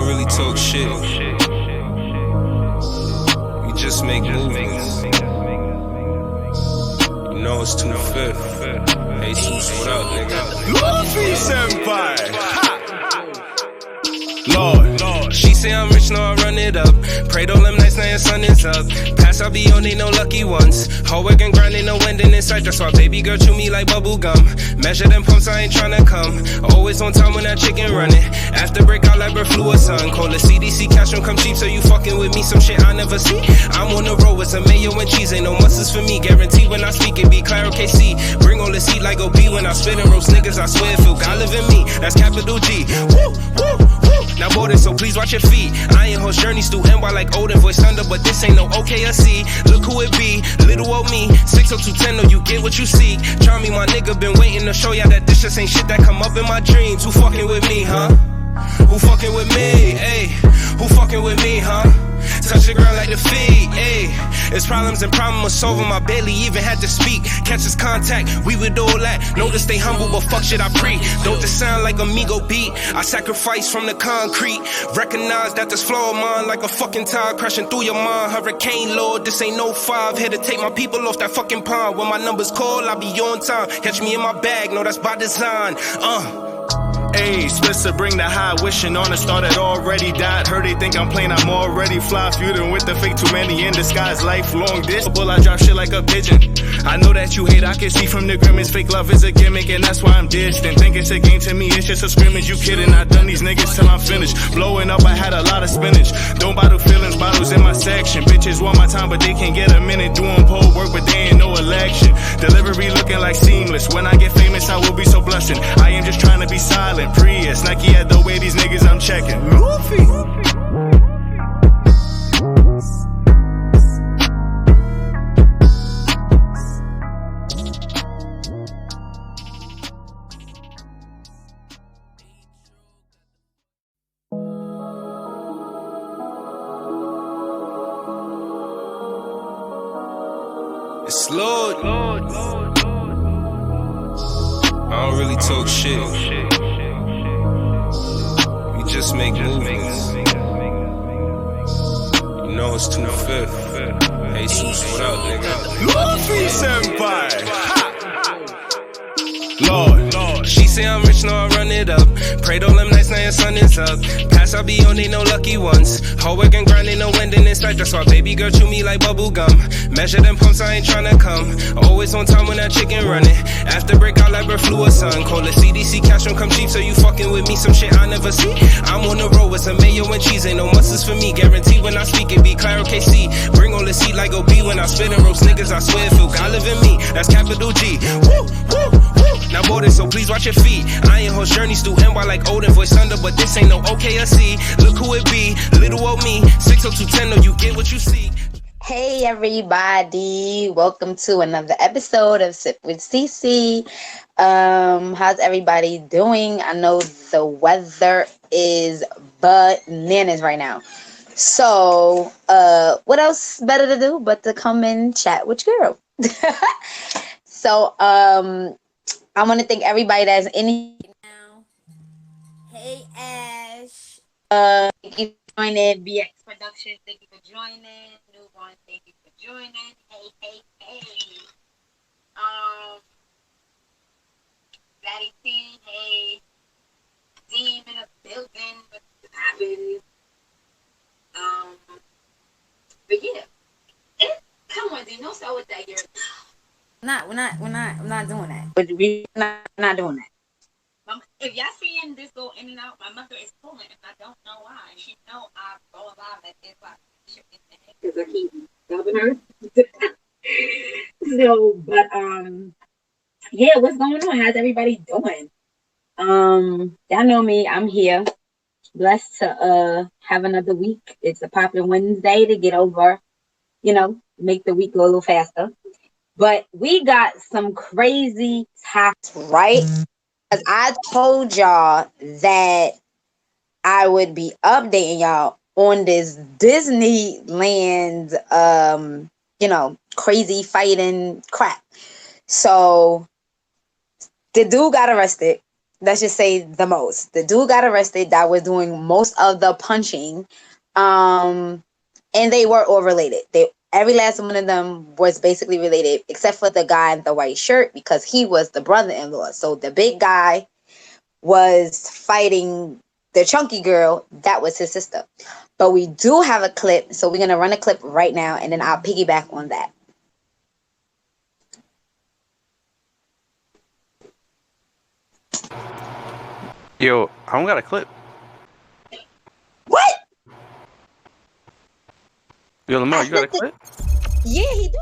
don't really talk shit. We just make movies. You know it's 2/5. Hey, Sus, what up, nigga? Luffy Senpai! Ha! Lord. She say I'm rich, no, I run it up. Prayed all them nights, now your sun is up. Pass, I'll be on, they no lucky ones. Hard work and grinding, no ending in sight. That's why baby girl chew me like bubble gum. Measure them pumps, I ain't tryna come. Always on time when that chicken running. After break out like bird flu or sun. Call the CDC, cash don't come cheap, so you fucking with me. Some shit I never see. I'm on the road with some mayo and cheese. Ain't no muscles for me. Guarantee when I speak it be Claro KC. Bring all the seat like OB when I spit and roast niggas. I swear, feel God live in me. That's capital G. Woo, woo, woo. Now boarding, so please watch your feet. I ain't host journeys through NY like Odin, voice thunder, but this ain't no OKC. Look who it be, little old me. 60210, no, you get what you seek. Try me, my nigga, been waiting to show ya that this just ain't shit that come up in my dreams. Who fucking with me, huh? Who fucking with me, ayy? Who fucking with me, huh? Touch the ground like the feet, ayy. It's problems and problems solving, I barely even had to speak. Catch his contact, we would all that. Know to stay humble, but fuck shit I pre. Don't this sound like amigo beat? I sacrifice from the concrete. Recognize that this flow of mine like a fucking tide crashing through your mind. Hurricane Lord, this ain't no 5. Here to take my people off that fucking pond. When my number's called, I'll be on time. Catch me in my bag, no, that's by design. Ayy, Spencer, bring the high, wishing on a star that already died. Heard they think I'm playing, I'm already fly. Feuding with the fake, too many in disguise. Lifelong distance, I drop shit like a pigeon. I know that you hate, I can see from the grimace. Fake love is a gimmick, and that's why I'm distant. Think it's a game to me, it's just a scrimmage. You kidding, I done these niggas till I'm finished. Blowing up, I had a lot of spinach. Don't bottle feelings, bottles in my section. Bitches want my time, but they can't get a minute. Doing pole work, but they ain't no election. Delivery looking like seamless. When I get famous, I will be so blessed. I am just trying to be silent. Prius, Nike at the way these niggas I'm checking. Luffy. It's Lord. I don't really talk shit. Just make movies. You know it's 2/5. Hey, Sus, what up, nigga? Luffy Senpai! Ha! Lord. She say I'm rich, no, I run it up. Prayed all them nights, now your sun is up. Pass, I'll be on, they no lucky ones. Hard work and grinding, no ending in sight. That's why baby girl chew me like bubble gum. Measure them pumps, I ain't tryna come. Always on time when that chicken running. After break out like bird flu or sun. Call the CDC, cash don't come cheap, so you fucking with me. Some shit I never see. I'm on the road with some mayo and cheese. Ain't no muscles for me. Guarantee when I speak it be Claro KC. Bring all the seat like OB when I spit and roast niggas. I swear, feel God live in me. That's capital G. Woo, woo, woo. Now boarding, so please watch your feet. I ain't host journeys through NY like Odin, voice thunder, but this ain't no OKC. Look who it be, little old me. 60210, no, you get what you see. Hey everybody, welcome to another episode of Sip With Cici. How's everybody doing? I know the weather is bananas right now. So, what else better to do but to come and chat with your girl? So, I want to thank everybody that's in here now. Hey Ash. Thank you for joining. BX Productions, thank you for joining. Newborn, thank you for joining. Hey. Daddy T, hey. Dean in the building, what's happening? But yeah. Come on, Dean, don't start with that. We're not doing that. But we're not doing that. If y'all seeing this go in and out, my mother is pulling, and I don't know why. She know I go live at this like because I keep dubbing her. So, but yeah, what's going on? How's everybody doing? Y'all know me. I'm here, blessed to have another week. It's a popping Wednesday to get over, make the week go a little faster. But we got some crazy topics, right? Because I told y'all that I would be updating y'all on this Disneyland, crazy fighting crap. So the dude got arrested. let's just say the most. The dude got arrested that was doing most of the punching. And they were all related. Every last one of them was basically related, except for the guy in the white shirt, because he was the brother-in-law. So the big guy was fighting the chunky girl. That was his sister. But we do have a clip, so we're gonna run a clip right now, and then I'll piggyback on that. Yo, I don't got a clip. What? Yo, Lamar, I you got a sent it. clip? Yeah, he do.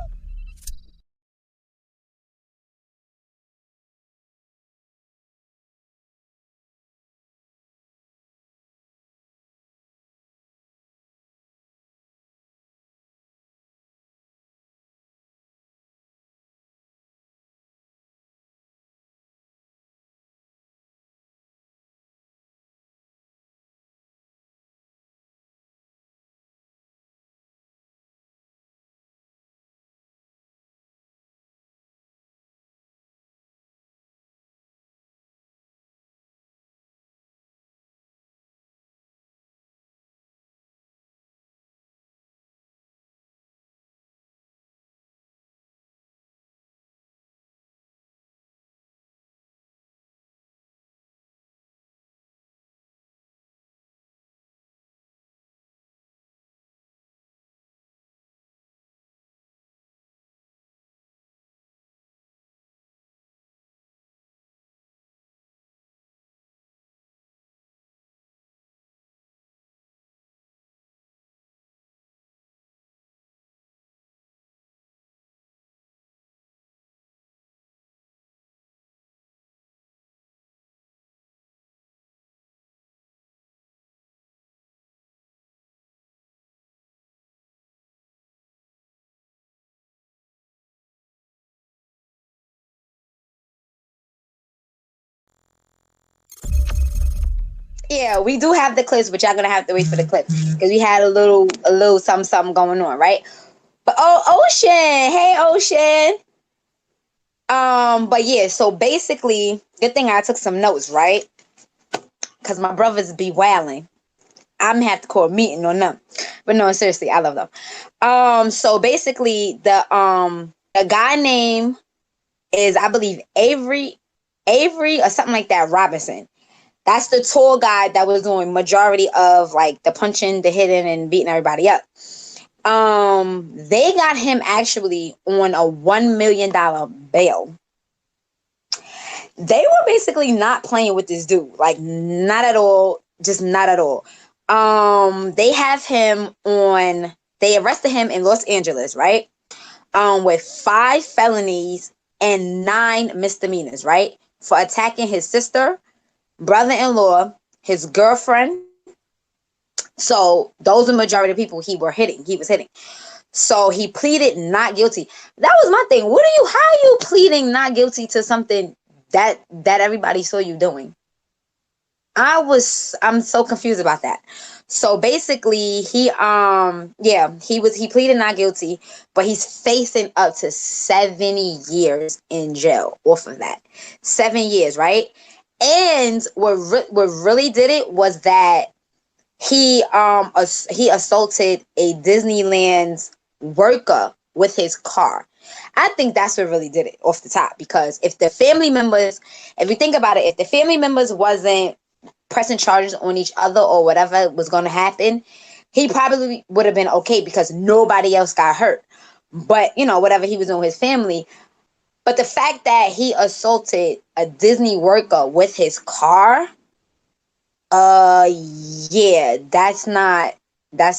Yeah, we do have the clips, but y'all gonna have to wait for the clips because we had a little something going on, right? But Ocean, hey Ocean. But yeah, so basically, good thing I took some notes, right? Because my brothers be wailing. I'm gonna have to call a meeting on them. But no, seriously, I love them. So basically, the guy name is, I believe, Avery or something like that, Robinson. That's the tall guy that was doing majority of like the punching, the hitting, and beating everybody up. They got him actually on a $1 million bail. They were basically not playing with this dude, like not at all, just not at all. They have him on. They arrested him in Los Angeles, right? With 5 felonies and 9 misdemeanors, right, for attacking his sister, brother-in-law, his girlfriend. So those are the majority of people he was hitting. So he pleaded not guilty. That was my thing. How are you pleading not guilty to something that everybody saw you doing? I'm so confused about that. So basically he pleaded not guilty, but he's facing up to 70 years in jail off of that. 7 years, right? And what really did it was that he assaulted a Disneyland worker with his car. I think that's what really did it off the top, because if you think about it, if the family members wasn't pressing charges on each other or whatever was going to happen, he probably would have been okay because nobody else got hurt. But, whatever he was doing with his family. But the fact that he assaulted a Disney worker with his car, yeah, that's not, They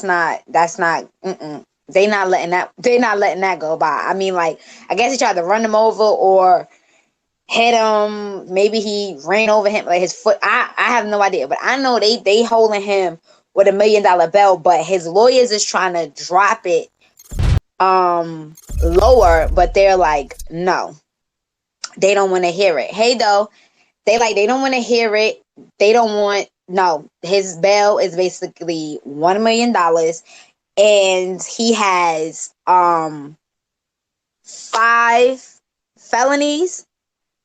not letting that go by. I mean, like, I guess he tried to run him over or hit him. Maybe he ran over him, like his foot. I have no idea, but I know they holding him with $1 million bail, but his lawyers is trying to drop it lower, but they're like, no, they don't want to hear it. Hey, though, they don't want to hear it. They don't want, no, his bail is basically $1 million, and he has 5 felonies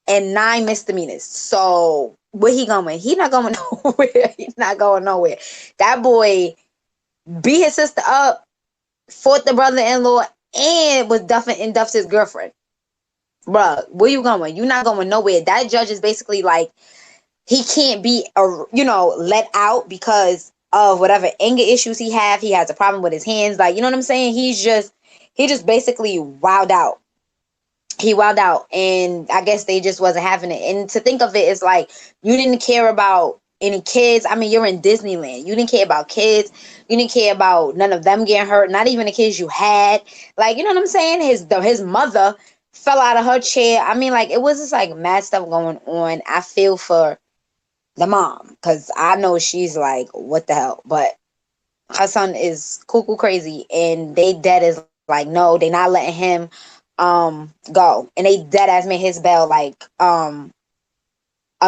and 9 misdemeanors. So where he going? He not going nowhere. He's not going nowhere. That boy beat his sister up, fought the brother-in-law, and was duffed his girlfriend. Bruh, where you going? You not going nowhere. That judge is basically like, he can't be, let out because of whatever anger issues he have. He has a problem with his hands. Like, you know what I'm saying? He just basically wowed out. He wowed out, and I guess they just wasn't having it. And to think of it, it's like, you didn't care about any kids. I mean, you're in Disneyland. You didn't care about kids. You didn't care about none of them getting hurt. Not even the kids you had. Like, you know what I'm saying? His mother fell out of her chair. I mean, like, it was just like mad stuff going on. I feel for the mom, because I know she's like, what the hell? But her son is cuckoo crazy, and they dead is like, no, they not letting him go. And they dead ass made his bail like $1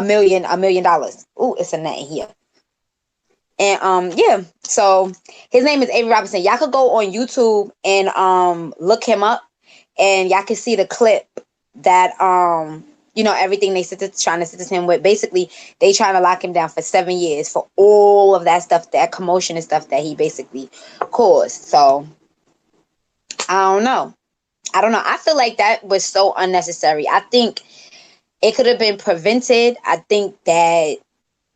million. Ooh, it's a net in here. And yeah, so his name is Avery Robinson. Y'all could go on YouTube and look him up, and y'all can see the clip that everything they trying to sentence him with. Basically, they trying to lock him down for 7 years for all of that stuff, that commotion and stuff that he basically caused. So I don't know. I feel like that was so unnecessary. I think it could have been prevented. I think that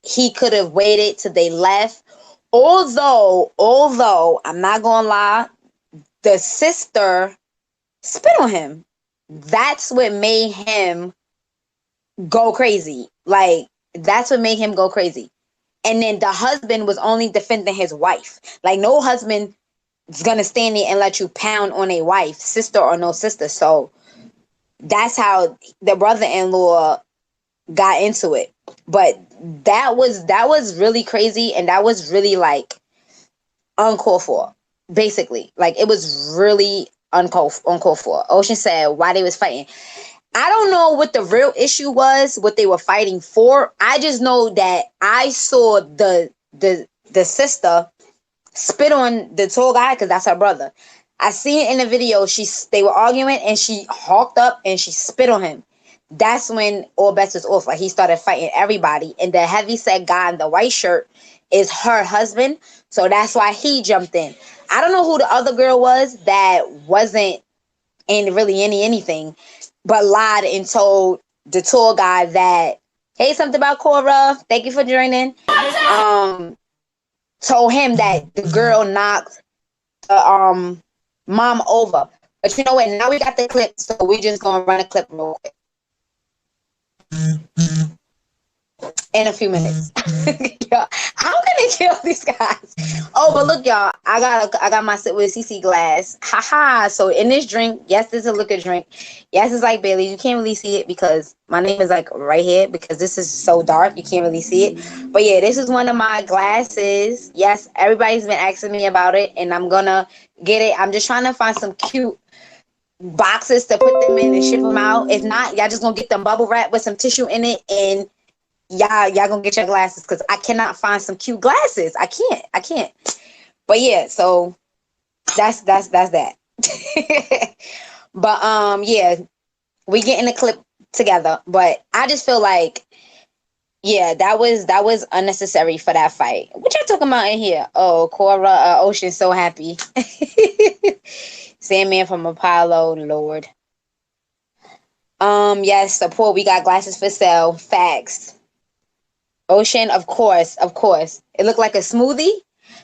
he could have waited till they left. Although I'm not gonna lie, the sister spit on him. That's what made him go crazy. Like, that's what made him go crazy. And then the husband was only defending his wife. Like, no husband is gonna stand there and let you pound on a wife, sister or no sister. So that's how the brother-in-law got into it. But that was really crazy, and that was really like uncalled for. Basically, like, it was really uncalled for. Ocean said why they was fighting. I don't know what the real issue was, what they were fighting for. I just know that I saw the sister spit on the tall guy, because that's her brother. I seen it in the video. They were arguing, and she hawked up and she spit on him. That's when all bets was off. Like, he started fighting everybody, and the heavyset guy in the white shirt is her husband, so that's why he jumped in. I don't know who the other girl was that wasn't in really anything, but lied and told the tour guy that, hey, something about Cora, thank you for joining. Told him that the girl knocked the mom over. But you know what? Now we got the clip, so we just gonna run a clip real quick. In a few minutes. I'm gonna kill these guys. Oh, but look, y'all, I got my Sip With Cici glass. Haha. So in this drink, yes, this is a liquor drink. Yes, it's like Bailey's. You can't really see it because my name is like right here, because this is so dark you can't really see it. But yeah, this is one of my glasses. Yes, everybody's been asking me about it, and I'm gonna get it. I'm just trying to find some cute boxes to put them in and ship them out. If not, y'all just gonna get them bubble wrap with some tissue in it, and y'all gonna get your glasses, because I cannot find some cute glasses. I can't. But yeah, so that's that. But yeah, we getting the clip together. But I just feel like, yeah, that was unnecessary for that fight. What y'all talking about in here? Oh, Cora, Ocean, so happy. Sandman from Apollo, Lord. Yes, support. We got glasses for sale. Facts. Ocean, of course. It looked like a smoothie.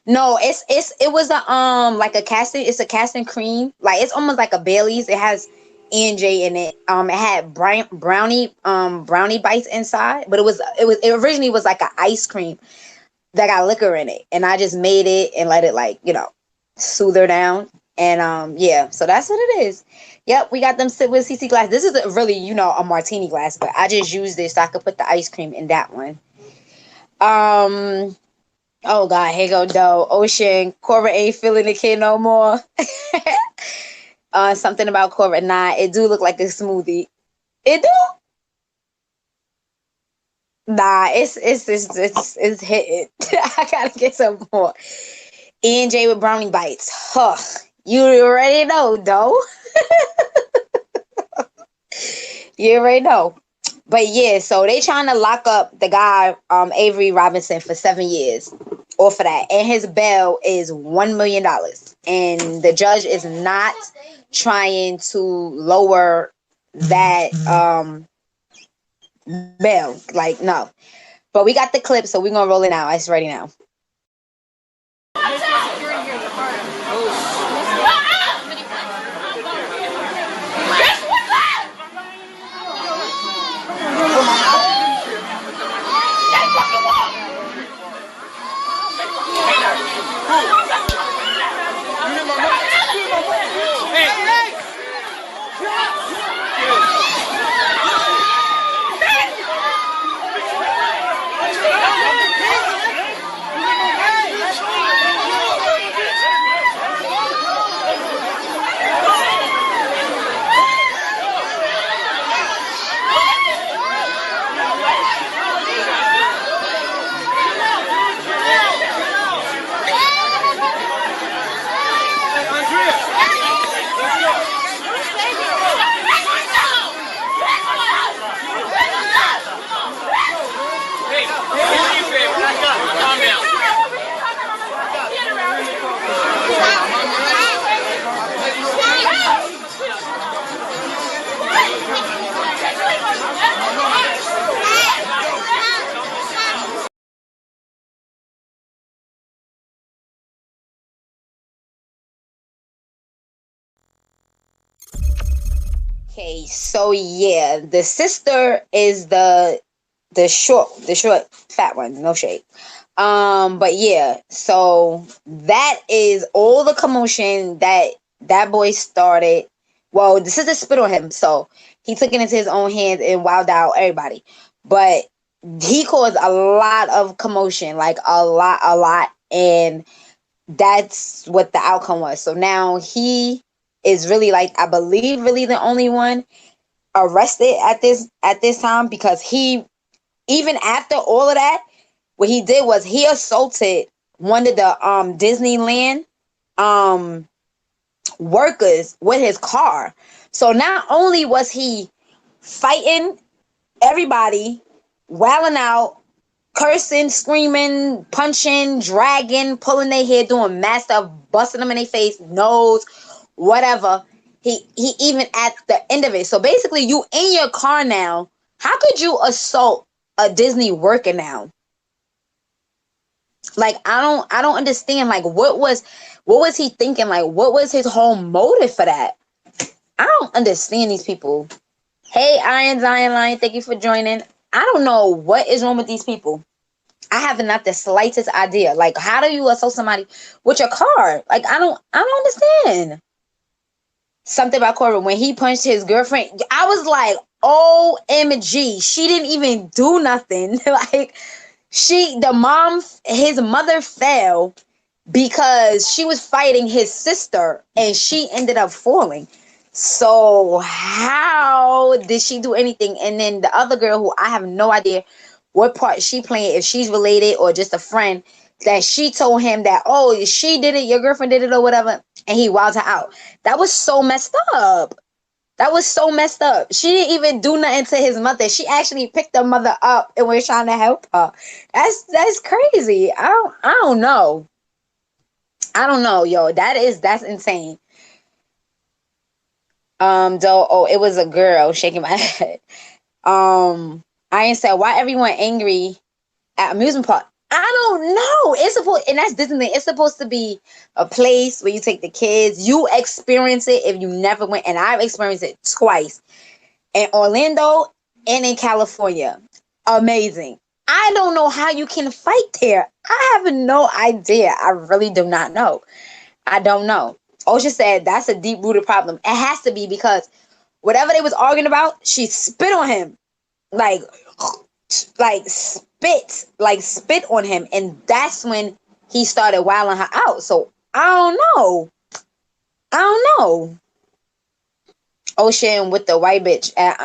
No, it was a like a casting. It's a casting cream. Like, it's almost like a Bailey's. It has E&J in it. It had brownie bites inside, but it originally was like an ice cream that got liquor in it, and I just made it and let it, like, soothe her down. And yeah, so that's what it is. Yep, we got them Sip With Cici glass. This is really, a martini glass, but I just used this so I could put the ice cream in that one. Oh God, here go Doe. Ocean, Cora ain't feeling the kid no more. Something about Cora. Nah, it do look like a smoothie. It do. Nah, it's hitting. I gotta get some more. E&J with brownie bites. Huh. You already know, Doe. You already know. But yeah, so they trying to lock up the guy, Avery Robinson, for 7 years off of that. And his bail is $1 million. And the judge is not trying to lower that bail. Like, no. But we got the clip, so we're going to roll it now. It's ready now. Okay, so yeah, the sister is the short fat one, no shade. But yeah, so that is all the commotion that boy started. Well, the sister spit on him, so he took it into his own hands and wowed out everybody. But he caused a lot of commotion, like a lot, and that's what the outcome was. So now he is really, like, I believe really the only one arrested at this time, because he, even after all of that, what he did was he assaulted one of the Disneyland workers with his car. So not only was he fighting everybody, wailing out, cursing, screaming, punching, dragging, pulling their hair, doing mad stuff, busting them in their face, nose, whatever. He even at the end of it. So basically, you in your car now. How could you assault a Disney worker now? Like, I don't understand. Like, what was he thinking? Like, what was his whole motive for that? I don't understand these people. Hey, Iron Zion Lion, thank you for joining. I don't know what is wrong with these people. I have not the slightest idea. Like, how do you assault somebody with your car? Like, I don't understand. Something about Corbin, when he punched his girlfriend, I was like, OMG, she didn't even do nothing. Like, his mother fell because she was fighting his sister and she ended up falling. So how did she do anything? And then the other girl, who I have no idea what part she playing, if she's related or just a friend, that she told him that, oh, she did it, your girlfriend did it or whatever, and he wowed her out. That was so messed up. That was so messed up. She didn't even do nothing to his mother. She actually picked the mother up and was trying to help her. That's crazy. I don't know. I don't know, yo. That's insane. It was a girl shaking my head. I ain't said, why everyone angry at amusement park? I don't know. It's supposed, and that's Disneyland. It's supposed to be a place where you take the kids. You experience it if you never went, and I've experienced it twice in Orlando and in California. Amazing. I don't know how you can fight there. I have no idea. I really do not know. I don't know. Osha said that's a deep-rooted problem. It has to be, because whatever they was arguing about, she spit on him. Like spit on him, and that's when he started wilding her out. So I don't know. Ocean with the white bitch at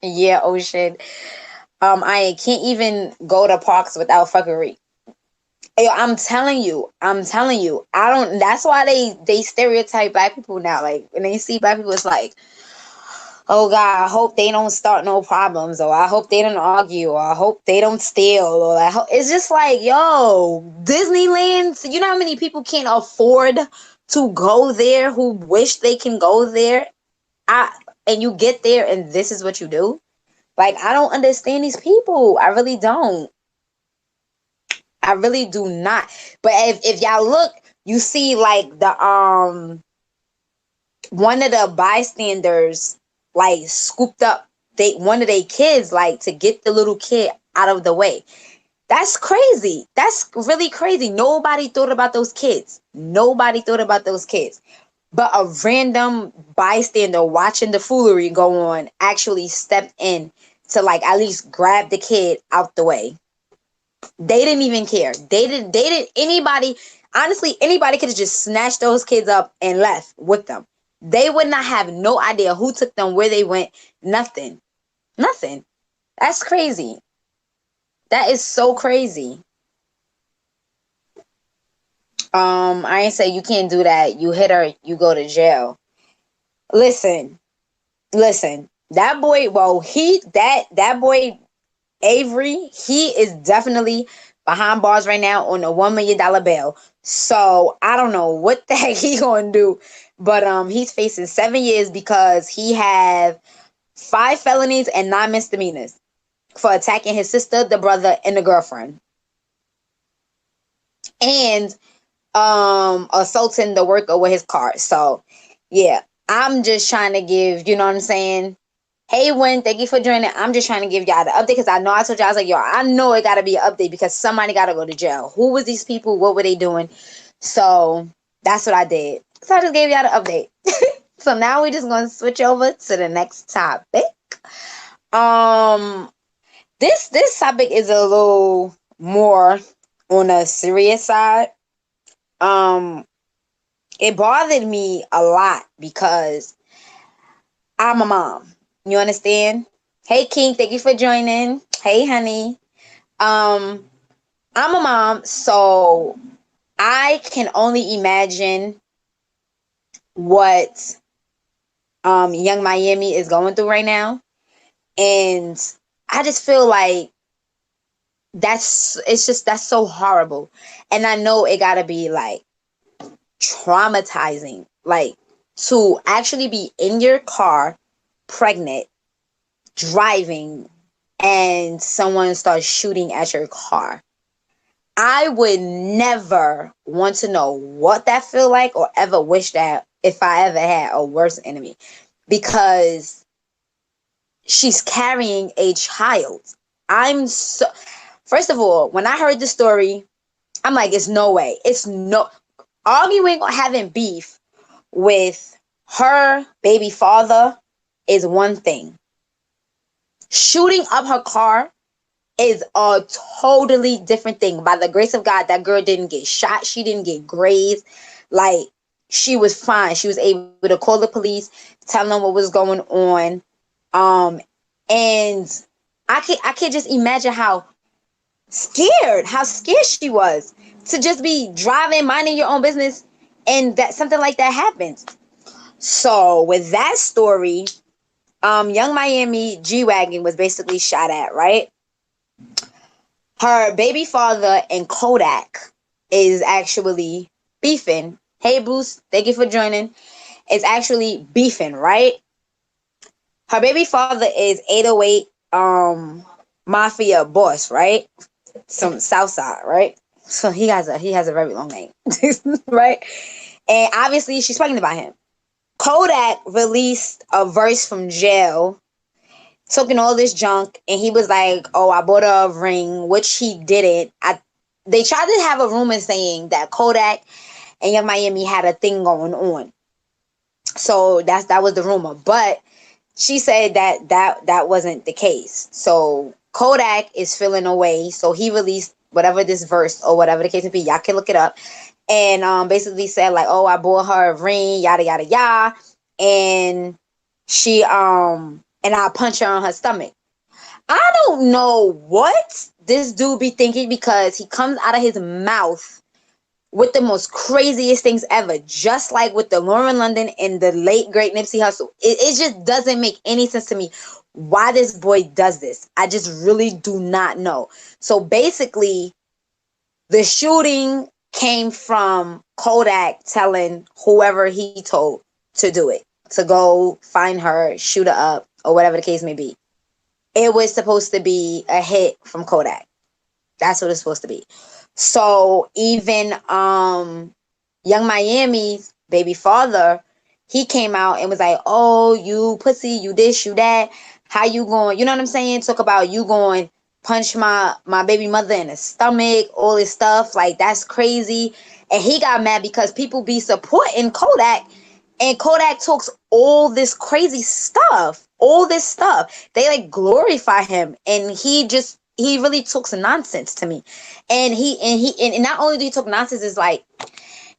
yeah, Ocean. I can't even go to parks without fuckery. Yo, I'm telling you. I don't. That's why they stereotype black people now. Like, when they see black people, it's like, oh God, I hope they don't start no problems, or I hope they don't argue, or I hope they don't steal, or it's just like, yo, Disneyland. You know how many people can't afford to go there who wish they can go there? And you get there and this is what you do? Like, I don't understand these people. I really don't. I really do not. But if y'all look, you see like the one of the bystanders like scooped up one of their kids, like, to get the little kid out of the way. That's crazy. That's really crazy. Nobody thought about those kids. Nobody thought about those kids. But a random bystander watching the foolery go on actually stepped in to, like, at least grab the kid out the way. They didn't even care. They didn't anybody, honestly, anybody could have just snatched those kids up and left with them. They would not have no idea who took them, where they went, nothing. Nothing. That's crazy. That is so crazy. I ain't say you can't do that. You hit her, you go to jail. Listen. That boy, well, that boy Avery, he is definitely behind bars right now on a $1 million bail. So I don't know what the heck he gonna do, but he's facing 7 years because he have 5 felonies and 9 misdemeanors for attacking his sister, the brother, and the girlfriend, and assaulting the worker with his car. So yeah, I'm just trying to give, you know what I'm saying? Hey, Win, thank you for joining. I'm just trying to give y'all the update because I know I told y'all, I was like, yo, I know it got to be an update because somebody got to go to jail. Who was these people? What were they doing? So that's what I did. So I just gave y'all the update. So now we're just going to switch over to the next topic. This topic is a little more on a serious side. It bothered me a lot because I'm a mom. You understand? Hey, King, thank you for joining. Hey, honey. I'm a mom, so I can only imagine what Young Miami is going through right now. And I just feel like that's so horrible. And I know it gotta be like traumatizing, like, to actually be in your car pregnant, driving, and someone starts shooting at your car. I would never want to know what that feel like or ever wish that if I ever had a worse enemy, because she's carrying a child. First of all, when I heard the story, I'm like, it's no way. It's no arguing or having beef with her baby father is one thing. Shooting up her car is a totally different thing. By the grace of God, that girl didn't get shot. She didn't get grazed. Like, she was fine. She was able to call the police, tell them what was going on. And I can't just imagine how scared she was to just be driving, minding your own business, and that something like that happens. So with that story, Young Miami G-Wagon was basically shot at, right? Her baby father and Kodak is actually beefing. Hey, Bruce, thank you for joining. It's actually beefing, right? Her baby father is 808 Mafia boss, right? Some Southside, right? So he has a very long name, right? And obviously she's pregnant by him. Kodak released a verse from jail, talking all this junk, and he was like, "Oh, I bought her a ring," which he didn't. They tried to have a rumor saying that Kodak and Young Miami had a thing going on, so that was the rumor. But she said that wasn't the case. So Kodak is feeling away, so he released whatever this verse or whatever the case may be. Y'all can look it up. And basically said like, "Oh, I bought her a ring, yada yada yada," and she and I punch her on her stomach. I don't know what this dude be thinking, because he comes out of his mouth with the most craziest things ever, just like with the Lauren London and the late great Nipsey Hussle. It just doesn't make any sense to me why this boy does this. I just really do not know. So basically, the shooting came from Kodak telling whoever he told to do it, to go find her, shoot her up, or whatever the case may be. It was supposed to be a hit from Kodak. That's what it's supposed to be. So even Young Miami's baby father, he came out and was like, "Oh, you pussy, you this, you that. How you going?" You know what I'm saying? Talk about you going punch my baby mother in the stomach, all this stuff. Like, that's crazy. And he got mad because people be supporting Kodak, and Kodak talks all this crazy stuff, all this stuff. They like glorify him, and he really talks nonsense to me. And not only do he talk nonsense, it's like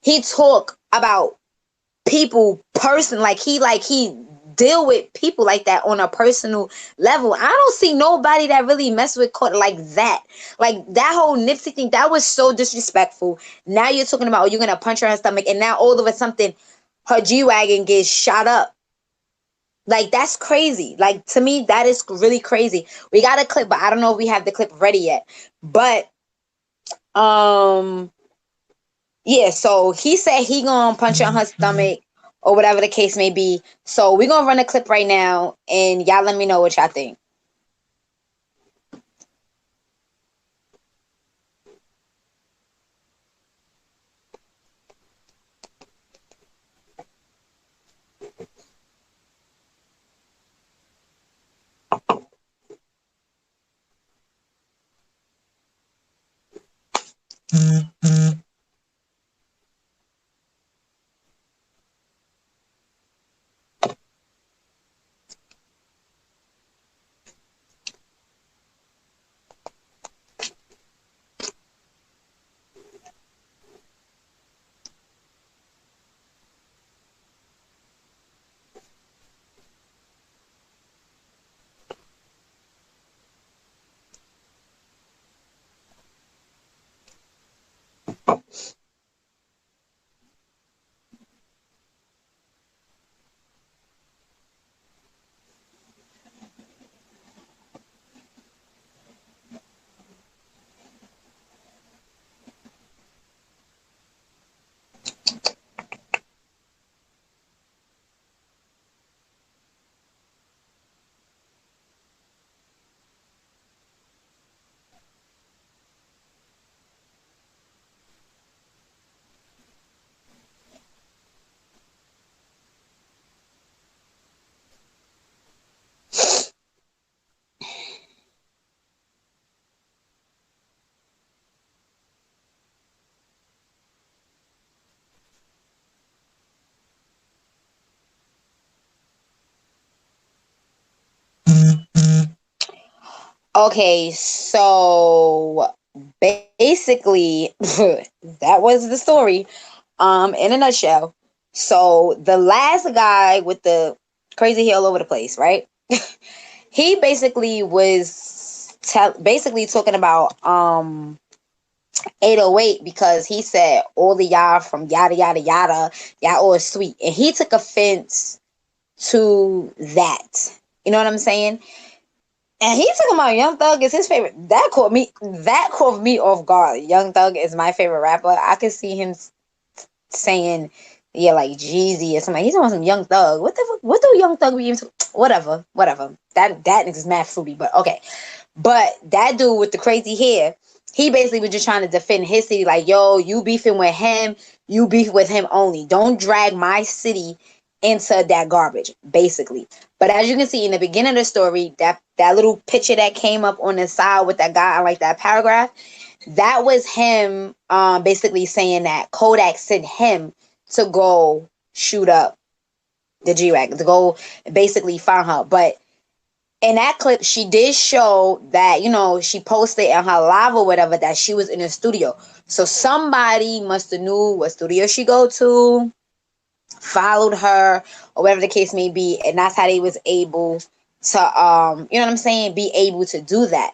he talk about people like he deal with people like that on a personal level. I don't see nobody that really mess with Kodak like that. Like, that whole Nipsey thing, that was so disrespectful. Now you're talking about, oh, you're gonna punch her in her stomach, and now all of a sudden her G-Wagon gets shot up. Like, that's crazy. Like, to me, that is really crazy. We got a clip, but I don't know if we have the clip ready yet. But yeah, so he said he gonna punch her in her stomach or whatever the case may be. So we're gonna run a clip right now, and y'all let me know what y'all think. Okay, so basically that was the story in a nutshell. So the last guy with the crazy hair all over the place, right? He basically was basically talking about 808 because he said all the y'all from yada yada yada, y'all all sweet, and he took offense to that. You know what I'm saying? And he's talking about Young Thug is his favorite. That caught me off guard. Young Thug is my favorite rapper. I could see him saying, yeah, like Jeezy or something. He's talking about some Young Thug. What do Young Thug be into? Whatever. That nigga's mad fruity, but okay. But that dude with the crazy hair, he basically was just trying to defend his city. Like, yo, you beefing with him, you beef with him only. Don't drag my city into that garbage, basically. But as you can see in the beginning of the story, that little picture that came up on the side with that guy, like that paragraph, that was him basically saying that Kodak sent him to go shoot up the G-Wagon, to go basically find her. But in that clip, she did show that, you know, she posted in her live or whatever that she was in a studio. So somebody must have knew what studio she go to, followed her, or whatever the case may be, and that's how they was able to you know what I'm saying, be able to do that.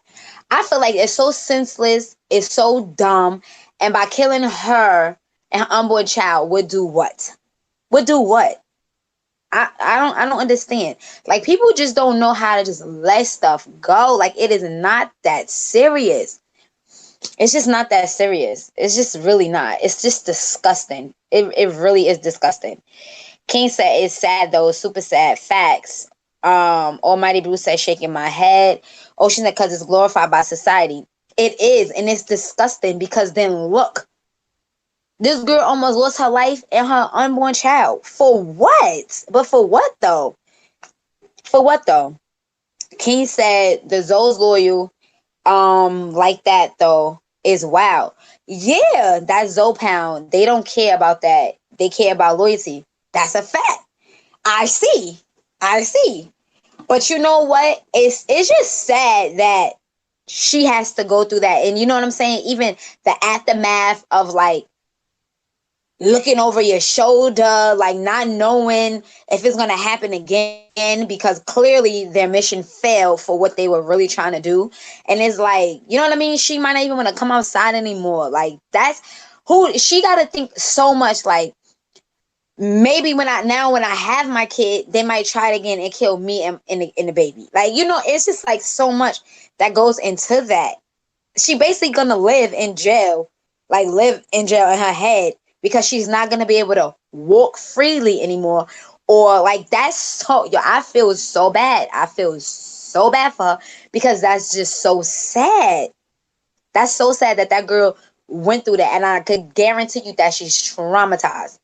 I feel like it's so senseless, it's so dumb, and by killing her, and her unborn child would do what? Would do what? I don't understand. Like, people just don't know how to just let stuff go. Like, it is not that serious. It's just not that serious. It's just really not. It's just disgusting. It really is disgusting. King said it's sad though. Super sad. Facts. Almighty Blue said shaking my head. Ocean said because it's glorified by society. It is, and it's disgusting because then look. This girl almost lost her life and her unborn child. For what? But for what though? For what though? King said the Zoe's loyal like that though is wild. Yeah, that Zoe pound. They don't care about that. They care about loyalty. That's a fact. I see. But you know what? It's just sad that she has to go through that. And you know what I'm saying? Even the aftermath of like looking over your shoulder, like not knowing if it's going to happen again, because clearly their mission failed for what they were really trying to do. And it's like, you know what I mean? She might not even want to come outside anymore. Like, that's who she got to think so much. Like, maybe when I have my kid, they might try it again and kill me and the baby. Like, you know, it's just like so much that goes into that. She basically going to live in jail in her head, because she's not going to be able to walk freely anymore. Or like, that's so, I feel so bad. I feel so bad for her, because that's just so sad. That's so sad that girl went through that. And I could guarantee you that she's traumatized.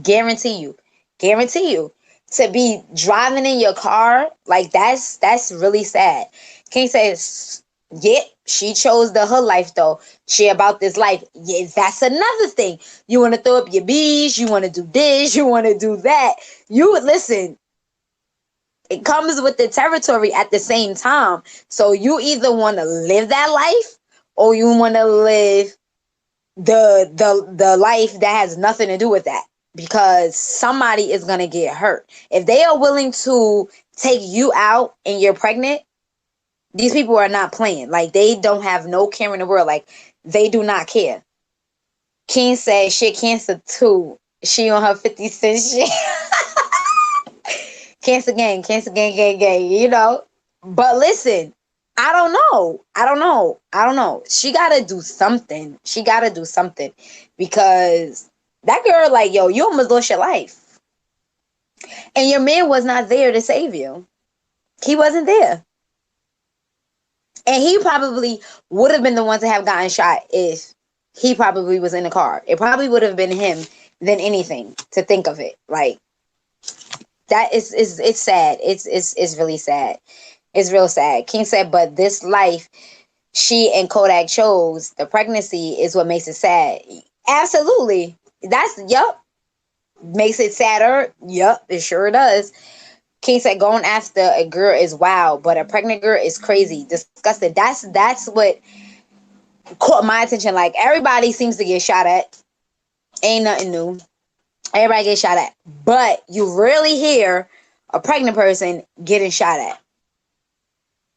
Guarantee you. To be driving in your car, like that's really sad. King says, yeah, she chose her life though. She about this life. Yeah, that's another thing. You want to throw up your bees, you want to do this, you want to do that. You would listen. It comes with the territory at the same time. So you either want to live that life, or you want to live the life that has nothing to do with that. Because somebody is gonna get hurt. If they are willing to take you out and you're pregnant, these people are not playing. Like, they don't have no care in the world. Like, they do not care. King said shit cancer too. She on her 50 cent shit. Cancer gang, gang, you know. But listen, I don't know. She gotta do something. Because that girl, like, yo, you almost lost your life. And your man was not there to save you. He wasn't there. And he probably would have been the one to have gotten shot if he probably was in the car. It probably would have been him than anything, to think of it. Like, that is it's sad. It's really sad. It's real sad. King said, but this life she and Kodak chose, the pregnancy, is what makes it sad. Absolutely. Makes it sadder. Yup, it sure does. King said going after a girl is wild, but a pregnant girl is crazy, disgusting. That's what caught my attention. Like, everybody seems to get shot at. Ain't nothing new. Everybody gets shot at. But you rarely hear a pregnant person getting shot at.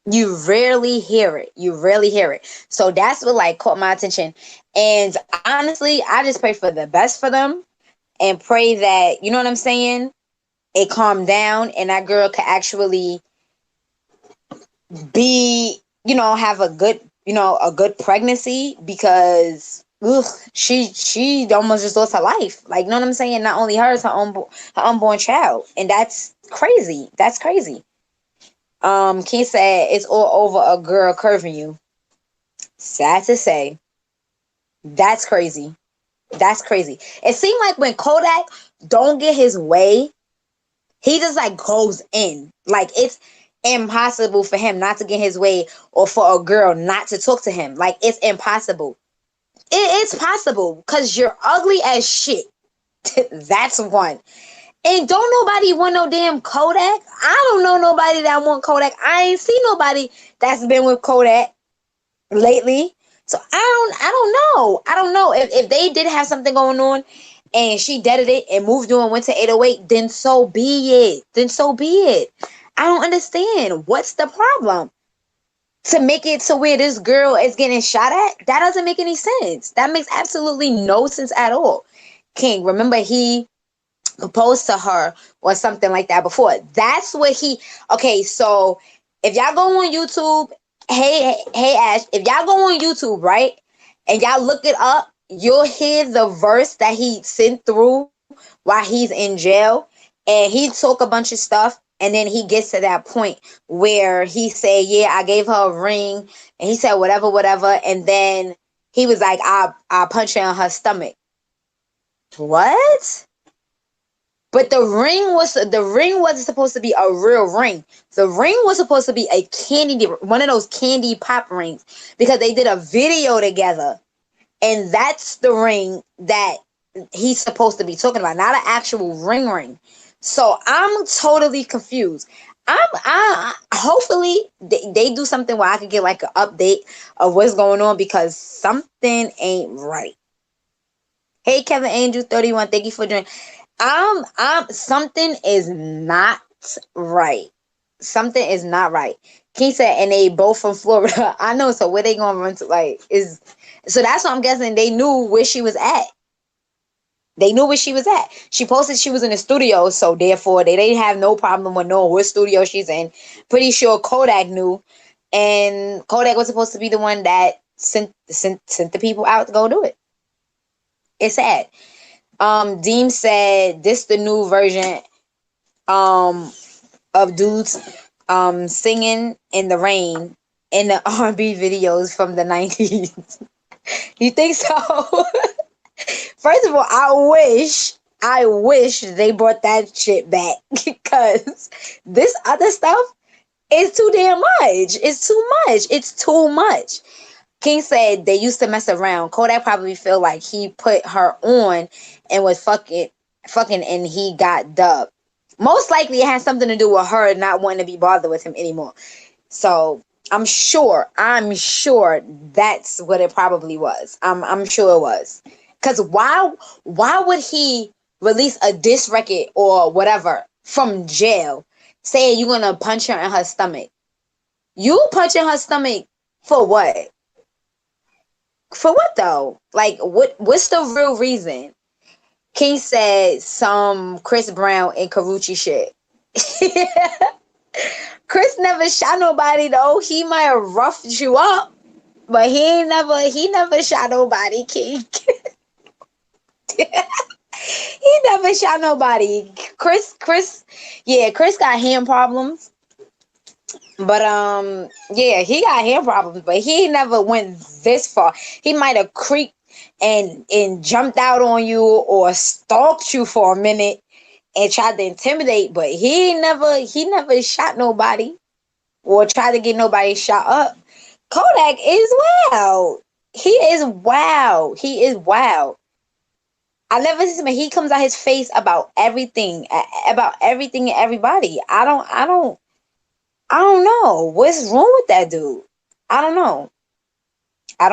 You rarely hear it. So that's what like caught my attention. And honestly, I just pray for the best for them, and pray that, you know what I'm saying, it calmed down and that girl could actually be, you know, have a good pregnancy, because she almost just lost her life. Like, you know what I'm saying? Not only her, it's her unborn child. And that's crazy. King said it's all over a girl curving you. Sad to say. That's crazy. It seemed like when Kodak don't get his way, he just like goes in. Like, it's impossible for him not to get his way, or for a girl not to talk to him. Like, it's impossible. It's possible, because you're ugly as shit. That's one. And don't nobody want no damn Kodak. I don't know nobody that want Kodak. I ain't seen nobody that's been with Kodak lately. So I don't know. If they did have something going on and she deaded it and moved on, went to 808, then so be it. I don't understand. What's the problem? to make it to where this girl is getting shot at, that doesn't make any sense. That makes absolutely no sense at all. King, remember he proposed to her or something like that before. That's what he. Okay, so if y'all go on YouTube, hey Ash, if y'all go on YouTube, right, and y'all look it up, you'll hear the verse that he sent through while he's in jail, and he talk a bunch of stuff, and then he gets to that point where he said, yeah, I gave her a ring, and he said whatever, and then he was like, I punch her in her stomach. What? But the ring wasn't supposed to be a real ring. The ring was supposed to be a one of those candy pop rings, because they did a video together, and that's the ring that he's supposed to be talking about, not an actual ring. So I'm totally confused. I hopefully they do something where I can get like an update of what's going on, because something ain't right. Hey, Kevin Angel 31, thank you for joining. Something is not right. Something is not right. King said, and they both from Florida. I know. So where they gonna run to? Like, is so that's what I'm guessing. They knew where she was at. They knew where she was at. She posted she was in the studio, so therefore they didn't have no problem with knowing what studio she's in. Pretty sure Kodak knew, and Kodak was supposed to be the one that sent the people out to go do it. It's sad. Deem said this the new version of dudes singing in the rain in the R&B videos from the 90s. You think so? First of all, I wish they brought that shit back, because this other stuff is too damn much. It's too much. King said they used to mess around. Kodak probably feel like he put her on and was fucking and he got dubbed. Most likely it has something to do with her not wanting to be bothered with him anymore. So I'm sure that's what it probably was. I'm sure it was. Because why would he release a diss record or whatever from jail saying you're gonna punch her in her stomach? You punching her stomach for what? For what though? Like, what's the real reason? King said some Chris Brown and Karuchi shit. Chris never shot nobody though. He might have roughed you up, but he never shot nobody, King. He never shot nobody. Chris got hand problems. But yeah, he got hand problems, but he never went this far. He might have creeped and jumped out on you or stalked you for a minute and tried to intimidate, but he never shot nobody or tried to get nobody shot up. Kodak is wild. He is wild. I never see him. He comes out his face about everything and everybody. I don't know what's wrong with that dude. I don't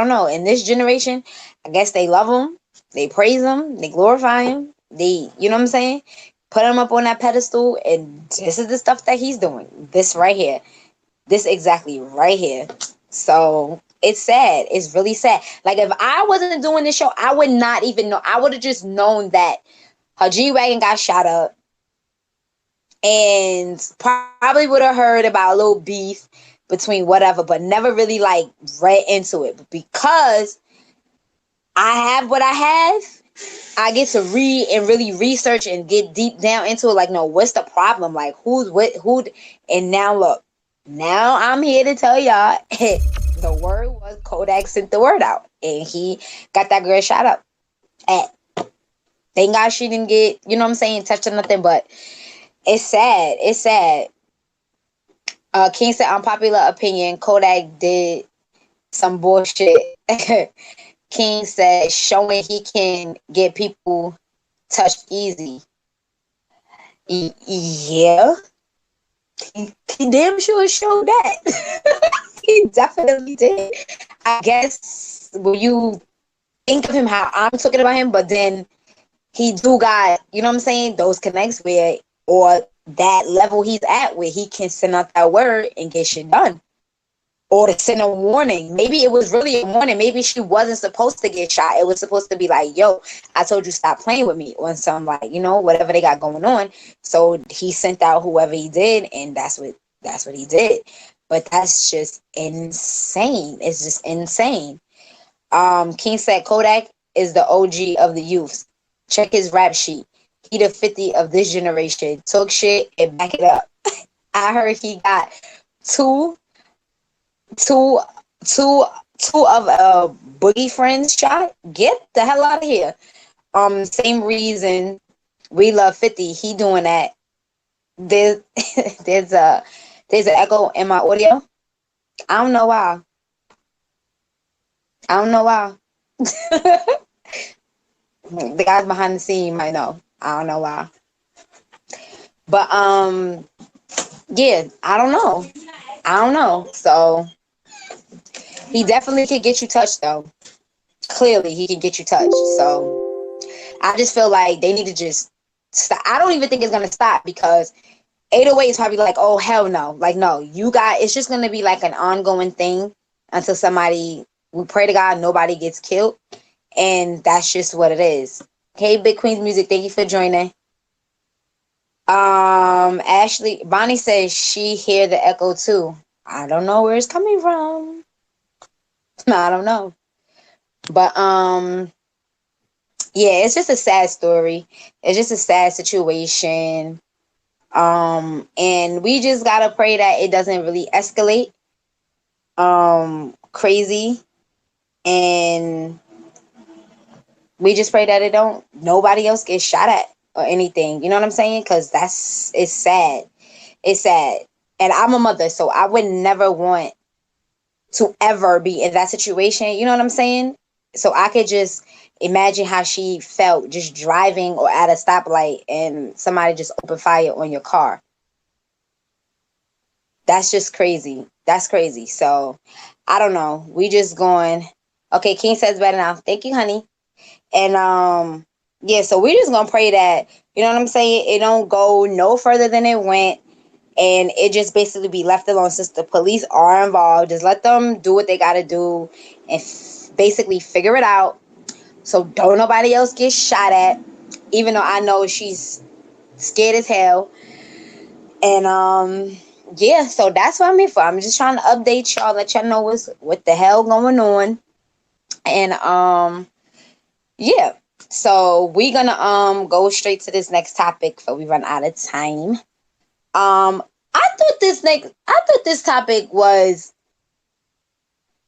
know. In this generation, I guess they love him, they praise him, they glorify him. They, you know what I'm saying? Put him up on that pedestal, and this is the stuff that he's doing. This right here, this exactly right here. So it's sad. It's really sad. Like, if I wasn't doing this show, I would not even know. I would have just known that her G-Wagon got shot up, and probably would have heard about a little beef between whatever, but never really like read into it. But because I have what I have, I get to read and really research and get deep down into it. Like, no, what's the problem? Like, who? And now look, now I'm here to tell y'all the word was Kodak sent the word out, and he got that girl shot up. Thank God she didn't get, you know what I'm saying, touched or nothing, but it's sad. It's sad. King said, unpopular opinion, Kodak did some bullshit. King said, showing he can get people touched easy. Yeah. He damn sure showed that. He definitely did. I guess when you think of him how I'm talking about him, but then he do got, you know what I'm saying, those connects where, or that level he's at where he can send out that word and get shit done. or to send a warning. Maybe it was really a warning. Maybe she wasn't supposed to get shot. It was supposed to be like, yo, I told you stop playing with me, on some, like, you know, whatever they got going on. So he sent out whoever he did, and that's what he did. But that's just insane. It's just insane. King said Kodak is the OG of the youths. Check his rap sheet. He the 50 of this generation. Talk shit and back it up. I heard he got two of Boogie friends shot. Get the hell out of here. Same reason we love 50. He doing that. There's an echo in my audio. I don't know why. The guys behind the scene might know. I don't know why. But yeah, I don't know. So he definitely could get you touched, though. Clearly, he can get you touched. So I just feel like they need to just stop. I don't even think it's gonna stop, because 808 is probably like, oh hell no, like no, it's just gonna be like an ongoing thing until somebody. We pray to God nobody gets killed, and that's just what it is. Hey, Big Queen's Music, thank you for joining. Bonnie says she hear the echo too. I don't know where it's coming from. I don't know. But yeah, it's just a sad story. It's just a sad situation. And we just gotta pray that it doesn't really escalate crazy. And we just pray that nobody else gets shot at or anything. You know what I'm saying? Because it's sad. It's sad. And I'm a mother, so I would never want to ever be in that situation. You know what I'm saying? So I could just imagine how she felt just driving or at a stoplight and somebody just opened fire on your car. That's just crazy. That's crazy. So I don't know. We just going. Okay, King says better now. Thank you, honey. And yeah, so we're just gonna pray that, you know what I'm saying, it don't go no further than it went, and it just basically be left alone. Since the police are involved, just let them do what they gotta do and basically figure it out, so don't nobody else get shot at, even though I know she's scared as hell. And yeah, so that's what I'm here for. I'm just trying to update y'all, let y'all know what the hell going on. And yeah, so we're gonna go straight to this next topic before we run out of time. I thought this topic was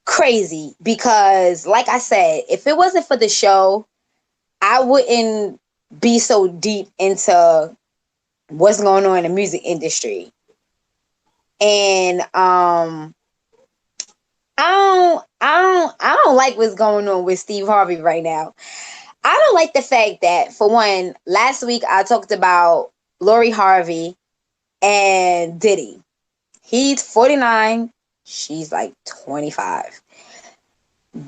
crazy because, like I said, if it wasn't for the show, I wouldn't be so deep into what's going on in the music industry. And I don't like what's going on with Steve Harvey right now. I don't like the fact that, for one, last week I talked about Lori Harvey and Diddy. He's 49. She's like 25.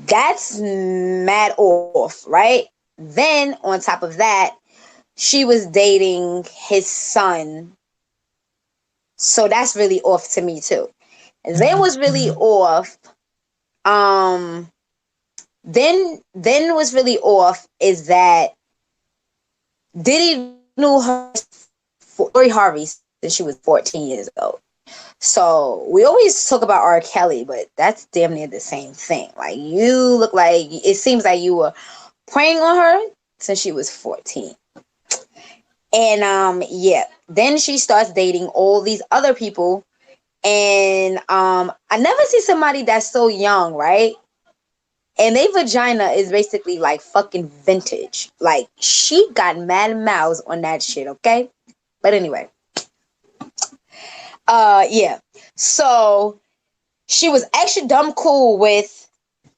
That's mad off, right? Then on top of that, she was dating his son. So that's really off to me too. And then was really off. Then what's really off is that Diddy knew her, Lori Harvey, since she was 14 years old. So we always talk about R. Kelly, but that's damn near the same thing. Like, you look like, it seems like you were preying on her since she was 14. And yeah, then she starts dating all these other people. And I never see somebody that's so young, right? And their vagina is basically like fucking vintage. Like, she got mad mouths on that shit, okay? But anyway. Yeah. So she was extra dumb cool with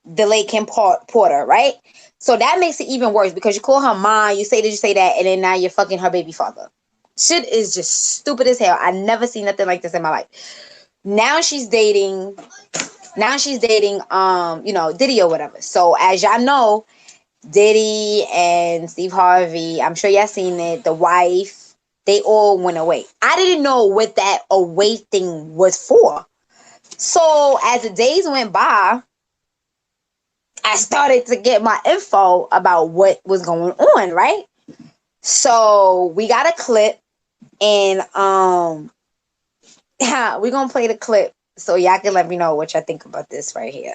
the late Kim Porter, right? So that makes it even worse because you call her mom, you say that, and then now you're fucking her baby father. Shit is just stupid as hell. I never seen nothing like this in my life. Now she's dating, you know, Diddy or whatever. So as y'all know, Diddy and Steve Harvey, I'm sure y'all seen it, the wife, they all went away. I didn't know what that away thing was for. So as the days went by, I started to get my info about what was going on, right? So we got a clip, and we're gonna play the clip so y'all can let me know what y'all think about this right here.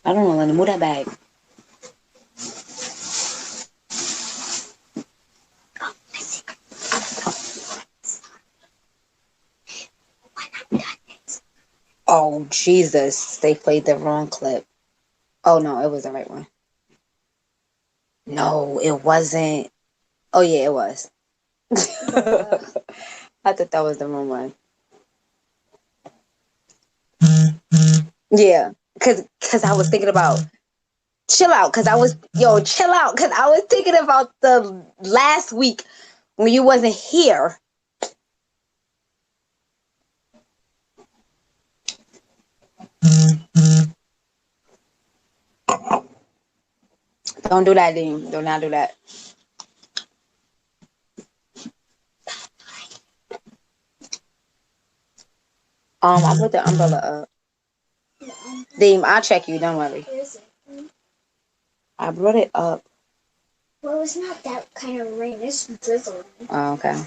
I don't know, let me move that bag. Oh, Jesus. They played the wrong clip. Oh, no, it was the right one. No, it wasn't. Oh, yeah, it was. I thought that was the wrong one. Yeah, because I was thinking about chill out. Because I was, chill out. Because I was thinking about the last week when you wasn't here. Don't do that, Dean. Do not do that. I put the umbrella up. Dean, I'll check you. Don't worry. I brought it up. Well, it's not that kind of rain. It's drizzling. Oh, okay.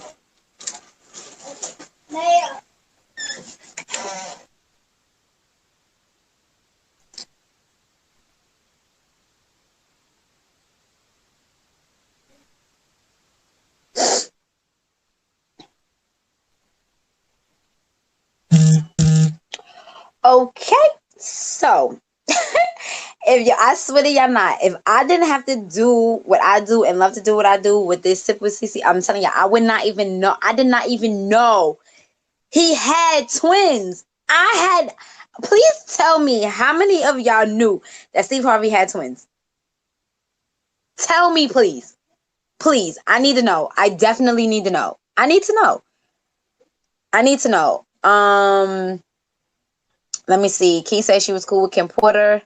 Okay, so I swear to y'all not, if I didn't have to do what I do and love to do what I do with this Sip with Cici, I'm telling y'all, I would not even know. I did not even know he had twins. Please tell me how many of y'all knew that Steve Harvey had twins? Tell me, please. Please, I need to know. I definitely need to know. I need to know. Let me see. Key said she was cool with Kim Porter.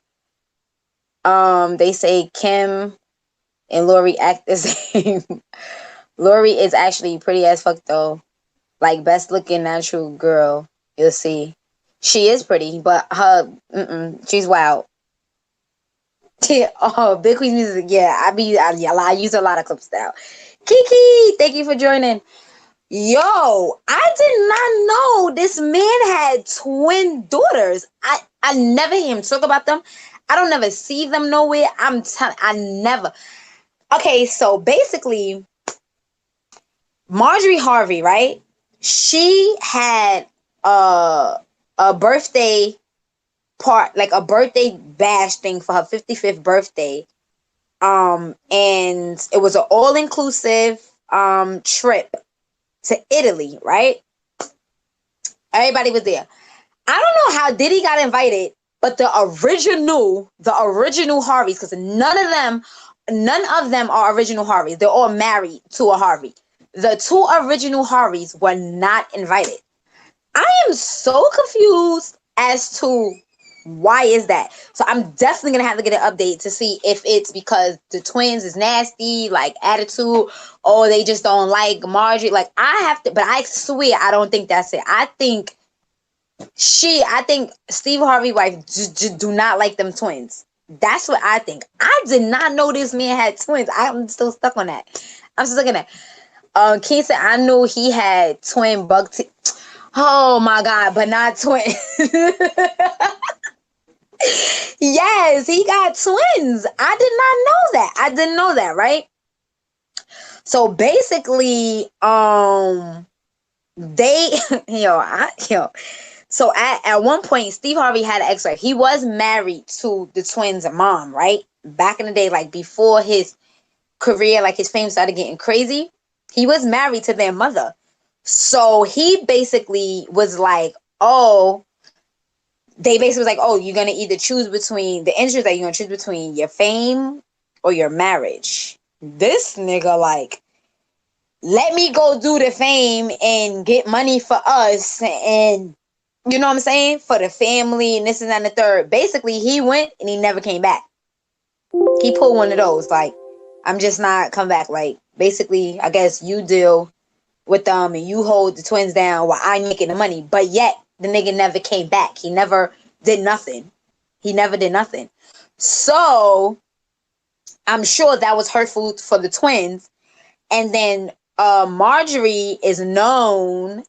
They say Kim and Lori act the same. Lori is actually pretty as fuck though. Like best looking natural girl. You'll see. She is pretty, but she's wild. Oh, Big Queen's music. Yeah, I use a lot of clips now. Kiki, thank you for joining. Yo, I did not know this man had twin daughters. I never hear him talk about them. I don't never see them nowhere. I never. Okay, so basically, Marjorie Harvey, right? She had a birthday like a birthday bash thing for her 55th birthday. And it was an all-inclusive trip to Italy, right? Everybody was there. I don't know how Diddy got invited, but the original Harveys, because none of them are original Harveys. They're all married to a Harvey. The two original Harveys were not invited. I am so confused as to why is that. So I'm definitely gonna have to get an update to see if it's because the twins is nasty, like attitude, or they just don't like Marjorie. Like but I swear I don't think that's it. I think Steve Harvey's wife just do not like them twins. That's what I think. I did not know this man had twins. I'm still stuck on that. I'm still stuck on that. King said I knew he had twin bug teeth. Oh my God, but not twins. Yes, he got twins. I did not know that. I didn't know that, right? So basically, They, So at one point, Steve Harvey had an ex-wife. He was married to the twins' mom, right? Back in the day, like before his career, like his fame started getting crazy, he was married to their mother. So he basically was like, oh, they basically was like, oh, you're gonna either choose between the interest that you're gonna choose between your fame or your marriage. This nigga like, let me go do the fame and get money for us, and you know what I'm saying, for the family and this and that and the third. Basically, he went and he never came back. He pulled one of those, like, I'm just not come back. Like, basically, I guess you deal with them and you hold the twins down while I'm making the money. But yet, the nigga never came back. He never did nothing. He never did nothing. So, I'm sure that was hurtful for the twins. And then Marjorie is known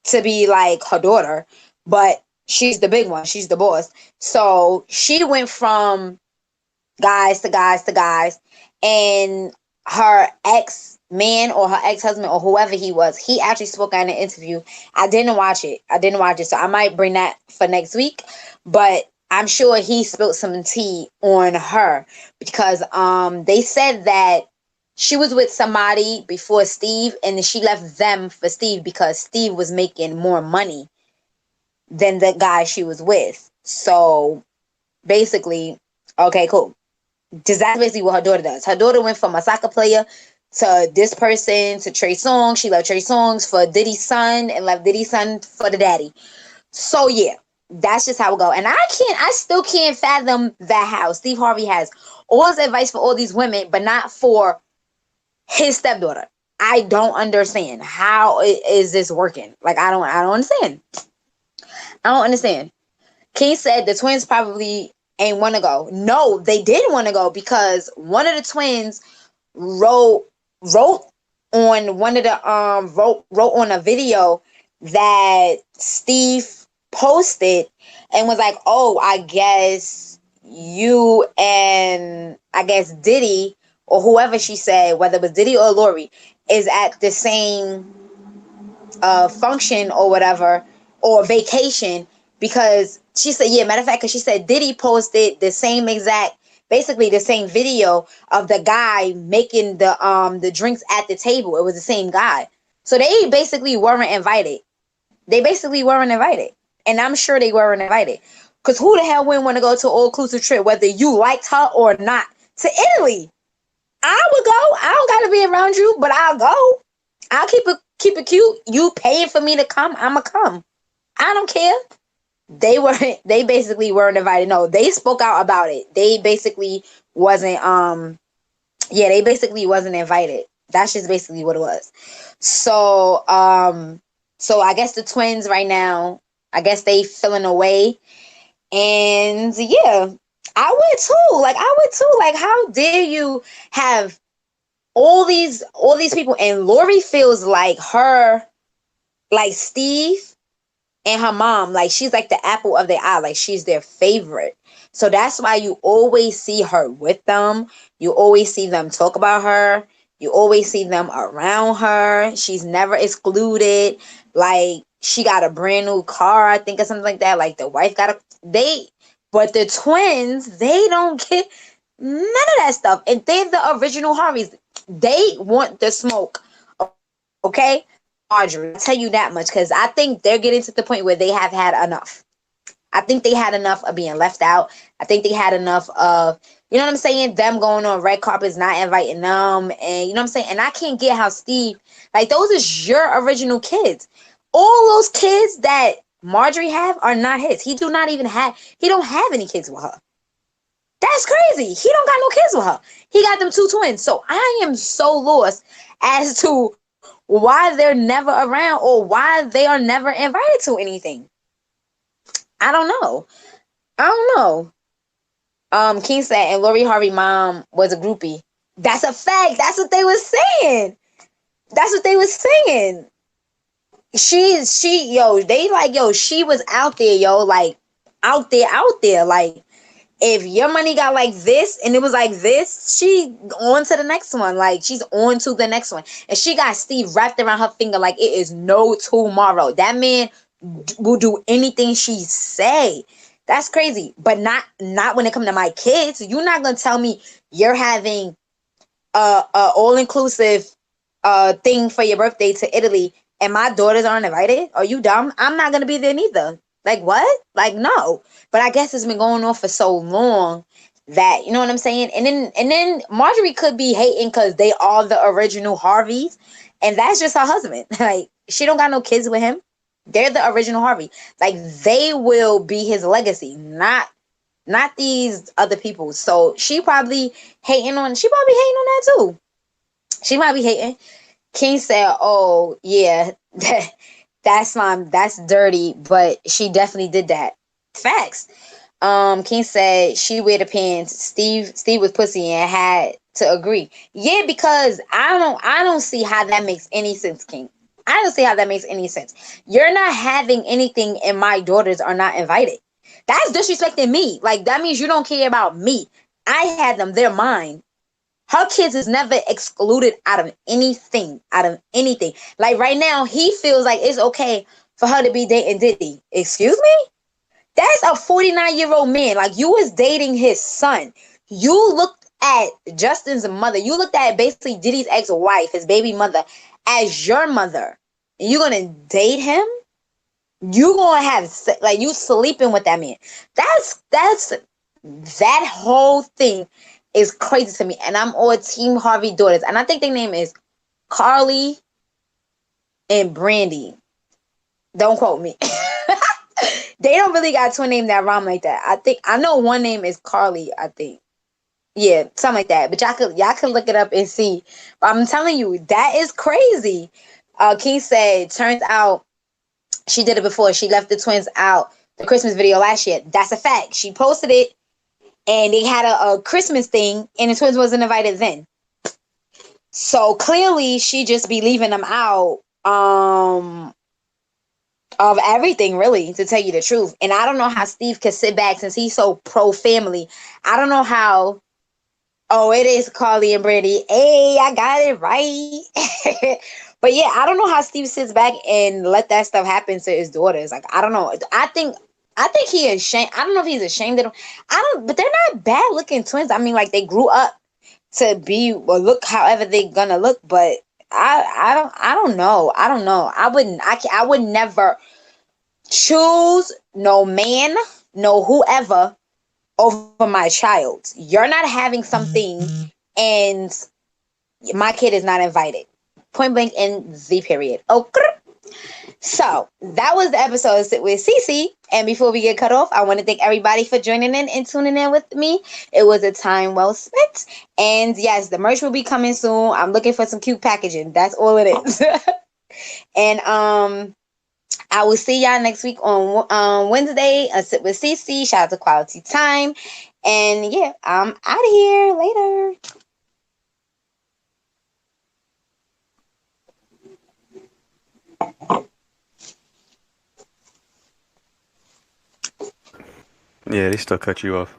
to be like her daughter, but she's the big one. She's the boss. So she went from guys to guys to guys, and her ex-man or her ex-husband or whoever he was, he actually spoke in an interview. I didn't watch it. So I might bring that for next week, but I'm sure he spilled some tea on her because they said that she was with somebody before Steve, and then she left them for Steve because Steve was making more money than the guy she was with. So basically, okay, cool. Because that's basically what her daughter does. Her daughter went from a soccer player to this person to Trey Songz. She left Trey Songz for Diddy's son and left Diddy's son for the daddy. So yeah, that's just how it go. And I still can't fathom that how Steve Harvey has all his advice for all these women, but not for his stepdaughter. I don't understand how is this working. Like I don't understand. I don't understand. King said the twins probably ain't want to go. No, they did want to go because one of the twins wrote on one of the wrote on a video that Steve posted and was like, "Oh, I guess you and I guess Diddy or whoever," she said, whether it was Diddy or Lori, is at the same function or whatever, or vacation, because she said, yeah, matter of fact, because she said Diddy posted the same exact, basically the same video of the guy making the drinks at the table. It was the same guy. So they basically weren't invited. And I'm sure they weren't invited. Because who the hell wouldn't want to go to an all-inclusive trip, whether you liked her or not, to Italy? I would go. I don't gotta be around you, but I'll go. I'll keep it cute. You paying for me to come, I'ma come. I don't care. They basically weren't invited. No, they spoke out about it. They basically wasn't they basically wasn't invited. That's just basically what it was. So I guess the twins right now, I guess they feeling away. And yeah, I would too. Like, how dare you have all these people, and Lori feels like Steve and her mom, like she's like the apple of their eye, like she's their favorite. So that's why you always see her with them. You always see them talk about her. You always see them around her. She's never excluded. Like, she got a brand new car, I think, or something like that. Like, the wife but the twins, they don't get none of that stuff. And they're the original Harveys. They want the smoke. Okay? Marjorie, I'll tell you that much, because I think they're getting to the point where they have had enough. I think they had enough of being left out. I think they had enough of, you know what I'm saying, them going on red carpets, not inviting them. And you know what I'm saying? And I can't get how Steve, like, those is your original kids. All those kids that Marjorie have are not his. He don't have any kids with her. That's crazy. He don't got no kids with her. He got them two twins. So I am so lost as to why they're never around or why they are never invited to anything. I don't know. King said, and Lori Harvey mom was a groupie. That's a fact. That's what they was saying. She was out there, like out there. Like, If your money got like this and it was like this, she on to the next one. Like she's on to the next one. And she got Steve wrapped around her finger like it is no tomorrow. That man will do anything she say. That's crazy. But not when it comes to my kids. You're not gonna tell me you're having a all inclusive thing for your birthday to Italy and my daughters aren't invited. Are you dumb? I'm not gonna be there neither. Like what? Like no. But I guess it's been going on for so long that you know what I'm saying. And then Marjorie could be hating because they are the original Harveys, and that's just her husband. Like she don't got no kids with him. They're the original Harvey. Like they will be his legacy, not these other people. So she probably hating on. She probably hating on that too. She might be hating. King said, "Oh yeah, that's dirty," but she definitely did that. Facts. King said she wear the pants. Steve was pussy and had to agree. Yeah, because I don't see how that makes any sense, King. I don't see how that makes any sense. You're not having anything and my daughters are not invited. That's disrespecting me. Like that means you don't care about me. I had them, they're mine. Her kids is never excluded out of anything. Out of anything. Like right now, he feels like it's okay for her to be dating Diddy. Excuse me? That's a 49-year-old man. Like you was dating his son. You looked at Justin's mother. You looked at basically Diddy's ex-wife, his baby mother, as your mother. And you're gonna date him? You gonna have like you sleeping with that man. That's that whole thing is crazy to me. And I'm all Team Harvey daughters. And I think their name is Carly and Brandy. Don't quote me. They don't really got twin name that rhyme like that. I know one name is Carly, I think. Yeah, something like that. But y'all could look it up and see. But I'm telling you, that is crazy. King said, turns out she did it before. She left the twins out the Christmas video last year. That's a fact. She posted it and they had a Christmas thing and the twins wasn't invited then. So clearly she just be leaving them out of everything, really, to tell you the truth. And I don't know how Steve could sit back since he's so pro family. I don't know how. Oh, it is Carly and Brandy. Hey, I got it right. But yeah, I don't know how Steve sits back and let that stuff happen to his daughters. Like, I don't know. I think he is ashamed. I don't know if he's ashamed of them. But they're not bad looking twins. I mean, like they grew up to be or look however they're gonna look, but I don't know. I would never choose no man, no whoever over my child. You're not having something and my kid is not invited. Point blank in the period. Okay. So that was the episode of Sit With Cici. And before we get cut off, I want to thank everybody for joining in and tuning in with me. It was a time well spent. And yes, the merch will be coming soon. I'm looking for some cute packaging. That's all it is. And I will see y'all next week on Wednesday. A Sip With Cici. Shout out to Quality Time. And yeah, I'm out of here. Later. Yeah, they still cut you off.